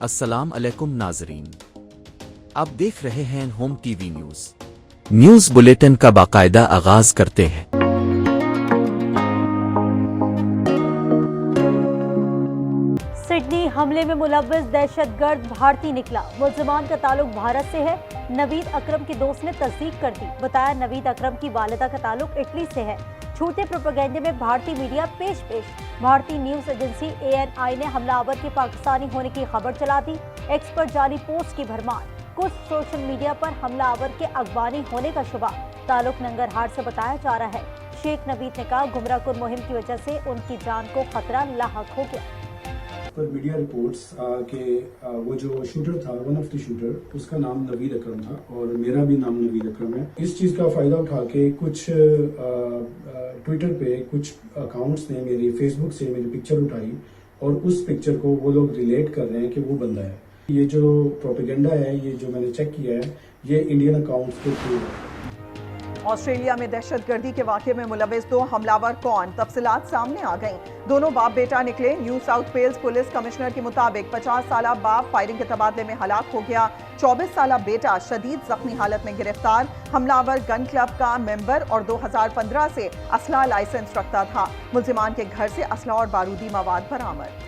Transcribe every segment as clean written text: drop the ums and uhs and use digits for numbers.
السلام علیکم ناظرین، آپ دیکھ رہے ہیں home T V news bulletin کا باقاعدہ آغاز کرتے ہیں۔ سڈنی حملے میں ملوث دہشت گرد بھارتی نکلا، ملزمان کا تعلق بھارت سے ہے۔ نوید اکرم کی دوست نے تصدیق کر دی، بتایا نوید اکرم کی والدہ کا تعلق اٹلی سے ہے۔ جھوٹے پروپیگنڈے میں بھارتی میڈیا پیش۔ بھارتی نیوز ایجنسی ANI نے حملہ آور کے پاکستانی ہونے کی خبر چلا دی۔ ایکس پر جعلی پوسٹ کی بھرمار، کچھ سوشل میڈیا پر حملہ آور کے افغانی ہونے کا شبہ، تعلق ننگرہار سے بتایا جا رہا ہے۔ شیخ نوید نے کہا گمراہ کن مہم کی وجہ سے ان کی جان کو خطرہ لاحق ہو گیا۔ پر میڈیا رپورٹس کہ وہ جو شوٹر تھا، ون آف دی شوٹر، اس کا نام نوید اکرم تھا اور میرا بھی نام نوید اکرم ہے۔ اس چیز کا فائدہ اٹھا کے کچھ ٹویٹر پہ کچھ اکاؤنٹس نے میری فیس بک سے میری پکچر اٹھائی اور اس پکچر کو وہ لوگ ریلیٹ کر رہے ہیں کہ وہ بندہ ہے۔ یہ جو پروپیگنڈا ہے، یہ جو میں نے چیک کیا ہے، یہ انڈین اکاؤنٹس کے تھرو ہے۔ آسٹریلیا میں دہشت گردی کے واقعے میں ملوث 2 حملاور کون؟ تفصیلات سامنے آ گئیں۔ دونوں باپ بیٹا نکلے۔ New South Wales police commissioner کے مطابق 50 سالہ باپ فائرنگ کے تبادلے میں ہلاک ہو گیا۔ 24 سالہ بیٹا شدید زخمی حالت میں گرفتار۔ حملاور گن کلب کا ممبر اور 2015 سے اسلحہ لائسنس رکھتا تھا۔ ملزمان کے گھر سے اسلحہ اور بارودی مواد برآمد۔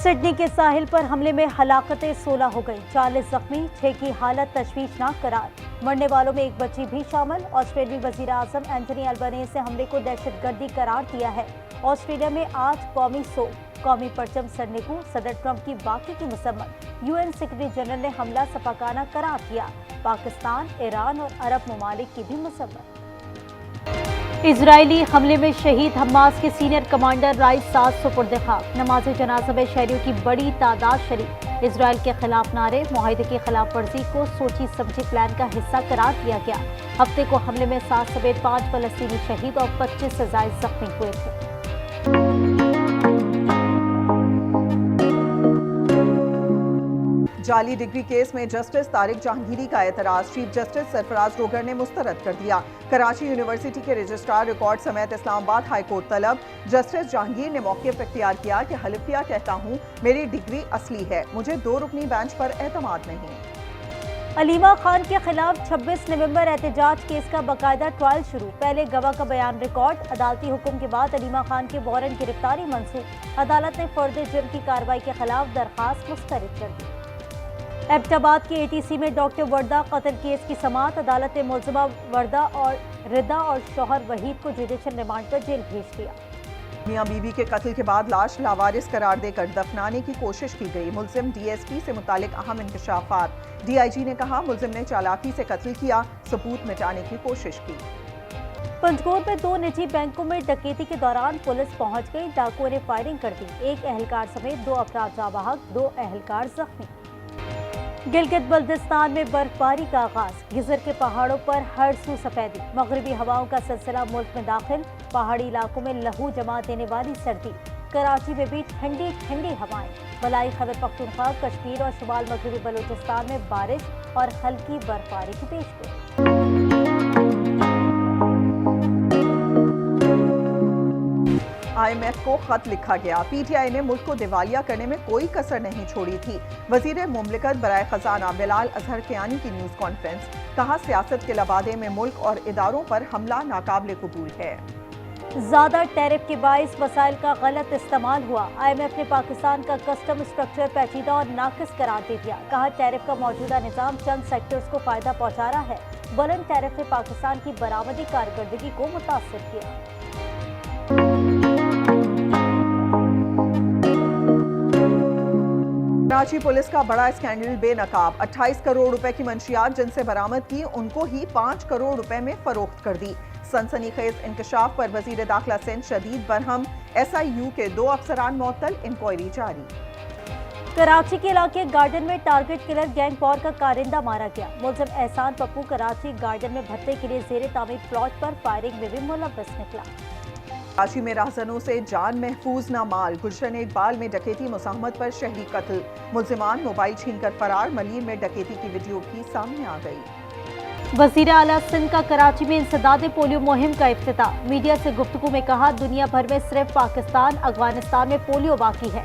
سڈنی کے ساحل پر حملے میں ہلاکتیں 16 ہو گئی، 40 زخمی، 6 کی حالت تشویشناک قرار۔ مرنے والوں میں ایک بچی بھی شامل۔ آسٹریلوی وزیر اعظم اینتھونی البنیز نے حملے کو دہشت گردی قرار دیا ہے۔ آسٹریلیا میں آج قومی سوگ، قومی پرچم سڑنے کو، صدر ٹرمپ کی واقعے کی مذمت۔ UN سیکرٹری جنرل نے حملہ سفاکانہ قرار دیا۔ پاکستان، ایران اور عرب ممالک کی بھی مذمت۔ اسرائیلی حملے میں شہید حماس کے سینئر کمانڈر رائس سعد سپرد خاک۔ نماز جنازہ میں شہریوں کی بڑی تعداد شریک۔ اسرائیل کے خلاف نعرے، معاہدے کی خلاف ورزی کو سوچی سمجھی پلان کا حصہ قرار دیا گیا۔ ہفتے کو حملے میں 7 سمیت 5 فلسطینی شہید اور 25 سے زائد زخمی ہوئے تھے۔ جعلی ڈگری کیس میں جسٹس طارق جہانگیری کا اعتراض چیف جسٹس سرفراز روگر نے مسترد کر دیا۔ کراچی یونیورسٹی کے رجسٹرار ریکارڈ سمیت اسلام آباد ہائی کورٹ طلب۔ جسٹس جہانگیر نے موقف اختیار کیا کہ حلفیہ کہتا ہوں میری ڈگری اصلی ہے، مجھے 2 رکنی بینچ پر اعتماد نہیں۔ علیمہ خان کے خلاف 26 نومبر احتجاج کیس کا باقاعدہ ٹرائل شروع، پہلے گواہ کا بیان ریکارڈ۔ عدالتی حکم کے بعد علیمہ خان کے وارنٹ گرفتاری منسوخ، عدالت نے فرد جرم کی کارروائی کے خلاف درخواست مسترد کر دی۔ ایبٹ آباد کے ATC میں ڈاکٹر وردہ قتل کیس کی سماعت، عدالت نے ملزمہ وردہ اور ردا اور شوہر وحید کو جوڈیشل ریمانڈ پر جیل بھیج دیا۔ میاں بیوی کے قتل کے بعد لاش لاوارث قرار دے کر دفنانے کی کوشش کی گئی، ملزم DSP سے متعلق اہم انکشافات۔ DIG نے کہا ملزم نے چالاکی سے قتل کیا، ثبوت مٹانے کی کوشش کی۔ پنجگور میں 2 نجی بینکوں میں ڈکیتی کے دوران پولیس پہنچ گئی، ڈاکوؤں نے فائرنگ کر دی، 1 اہلکار سمیت 2 افراد جاں بحق، 2 اہلکار زخمی۔ گلگت بلتستان میں برف باری کا آغاز، گزر کے پہاڑوں پر ہر سو سفیدی، مغربی ہواؤں کا سلسلہ ملک میں داخل، پہاڑی علاقوں میں لہو جما دینے والی سردی، کراچی میں بھی ٹھنڈی ٹھنڈی ہوائیں، بالائی خیبر پختونخوا، کشمیر اور شمال مغربی بلوچستان میں بارش اور ہلکی برف باری کی پیشگوئی۔ IMF کو خط لکھا گیا، PTI نے ملک کو دیوالیہ کرنے میں کوئی کسر نہیں چھوڑی تھی۔ وزیر مملکت برائے خزانہ بلال اظہر کیانی کی نیوز کانفرنس، کہا سیاست کے لبادے میں ملک اور اداروں پر حملہ ناقابل قبول ہے۔ زیادہ ٹیرف کے باعث وسائل کا غلط استعمال ہوا، IMF نے پاکستان کا کسٹم اسٹرکچر پیچیدہ اور ناقص قرار دے دیا، کہا ٹیرف کا موجودہ نظام چند سیکٹرز کو فائدہ پہنچا رہا ہے، بلند ٹیرف نے پاکستان کی برآمدی کارکردگی کو متاثر کیا۔ کراچی پولیس کا بڑا اسکینڈل بے نقاب، 28 کروڑ روپے کی منشیات جن سے برآمد کی ان کو ہی 5 کروڑ روپے میں فروخت کر دی۔ سنسنی خیز انکشاف پر وزیر داخلہ سندھ شدید برہم، SIU کے 2 افسران معطل، انکوائری جاری۔ کراچی کے علاقے گارڈن میں ٹارگٹ کلر گینگ وار کا کارندہ مارا گیا، ملزم احسان پپو کراچی گارڈن میں بھٹے کے لیے زیر تعمیر پلاٹ پر فائرنگ میں بھی ملوث نکلا۔ کراچی میں راہزنوں سے جان محفوظ نہ مال، گلشن اقبال میں ڈکیتی مزاحمت پر شہری قتل، ملزمان موبائل چھین کر فرار، ملیر میں ڈکیتی کی ویڈیو بھی سامنے آ گئی۔ وزیر اعلیٰ سندھ کا کراچی میں انسداد پولیو مہم کا افتتاح، میڈیا سے گفتگو میں کہا دنیا بھر میں صرف پاکستان افغانستان میں پولیو باقی ہے،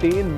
3